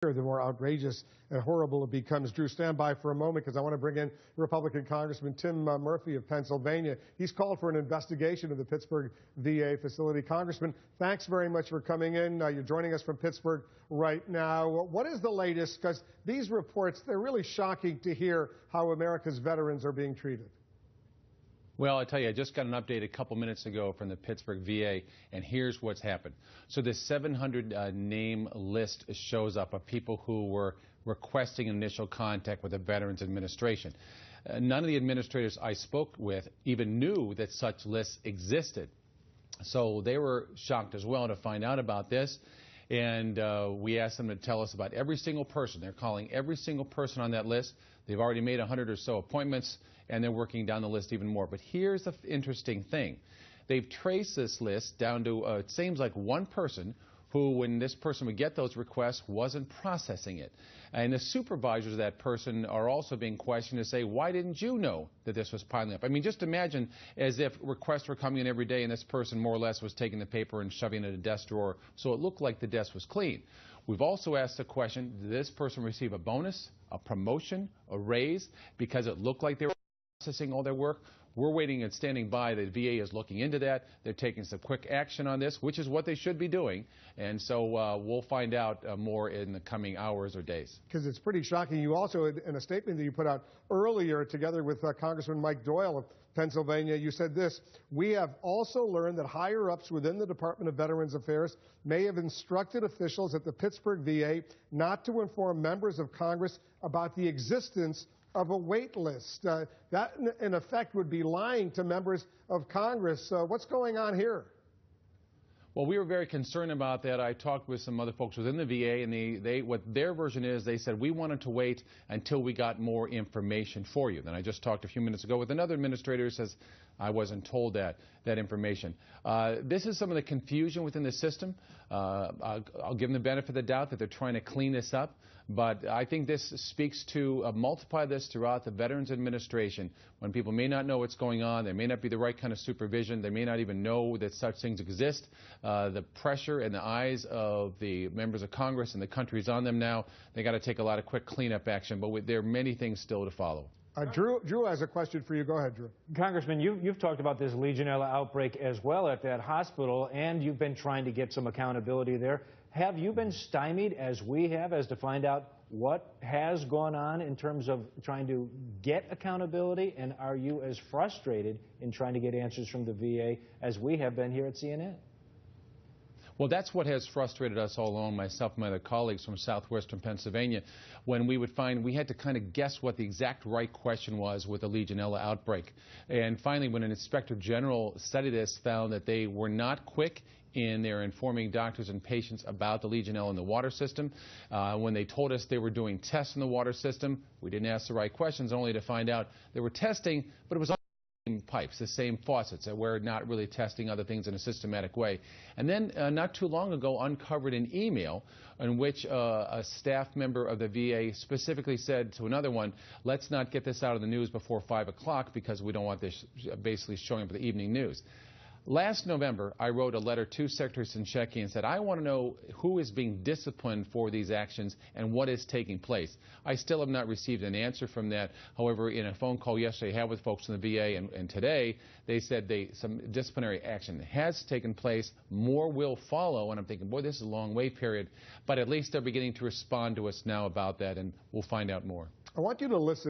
the more outrageous and horrible it becomes. Drew, stand by for a moment because I want to bring in Republican Congressman Tim Murphy of Pennsylvania. He's called for an investigation of the Pittsburgh VA facility. Congressman, thanks very much for coming in. You're joining us from Pittsburgh right now. What is the latest? Because these reports, they're really shocking to hear how America's veterans are being treated. Well, I tell you, I just got an update a couple minutes ago from the Pittsburgh VA, and here's what's happened. So this 700 name list shows up of people who were requesting initial contact with the Veterans Administration. None of the administrators I spoke with even knew that such lists existed. So they were shocked as well to find out about this. And we asked them to tell us about every single person. They're calling every single person on that list. They've already made 100 or so appointments, and they're working down the list even more. But here's the interesting thing. They've traced this list down to, it seems like one person who, when this person would get those requests, wasn't processing it. And the supervisors of that person are also being questioned to say, why didn't you know that this was piling up? I mean, just imagine as if requests were coming in every day and this person more or less was taking the paper and shoving it in a desk drawer so it looked like the desk was clean. We've also asked the question, did this person receive a bonus, a promotion, a raise because it looked like they were processing all their work? We're waiting and standing by. The VA is looking into that. They're taking some quick action on this, which is what they should be doing. And so we'll find out more in the coming hours or days. Because it's pretty shocking. You also, in a statement that you put out earlier together with Congressman Mike Doyle of Pennsylvania, you said this: we have also learned that higher-ups within the Department of Veterans Affairs may have instructed officials at the Pittsburgh VA not to inform members of Congress about the existence of a wait list. That, in effect, would be lying to members of Congress. What's going on here? Well, we were very concerned about that. I talked with some other folks within the VA, and what their version is, they said, we wanted to wait until we got more information for you. Then I just talked a few minutes ago with another administrator who says, I wasn't told that information. This is some of the confusion within the system. I'll give them the benefit of the doubt that they're trying to clean this up. But I think this speaks to multiply this throughout the Veterans Administration when people may not know what's going on. There may not be the right kind of supervision. They may not even know that such things exist. The pressure in the eyes of the members of Congress and the country is on them now. They got to take a lot of quick cleanup action. But there are many things still to follow. Drew has a question for you. Go ahead, Drew. Congressman, you've talked about this Legionella outbreak as well at that hospital, and you've been trying to get some accountability there. Have you been stymied, as we have, as to find out what has gone on in terms of trying to get accountability? And are you as frustrated in trying to get answers from the VA as we have been here at CNN? Well, that's what has frustrated us all along, myself and my other colleagues from southwestern Pennsylvania, when we would find we had to kind of guess what the exact right question was with the Legionella outbreak. And finally, when an inspector general studied this, found that they were not quick in their informing doctors and patients about the Legionella in the water system. When they told us they were doing tests in the water system, we didn't ask the right questions, only to find out they were testing, but it was pipes, the same faucets, that we're not really testing other things in a systematic way. And then not too long ago uncovered an email in which a staff member of the VA specifically said to another one, let's not get this out of the news before 5 o'clock because we don't want this basically showing up in the evening news. Last November, I wrote a letter to Secretary Sincheki and said, I want to know who is being disciplined for these actions and what is taking place. I still have not received an answer from that. However, in a phone call yesterday I had with folks in the VA and today, they said some disciplinary action has taken place. More will follow, and I'm thinking, boy, this is a long wait period. But at least they're beginning to respond to us now about that, and we'll find out more. I want you to listen.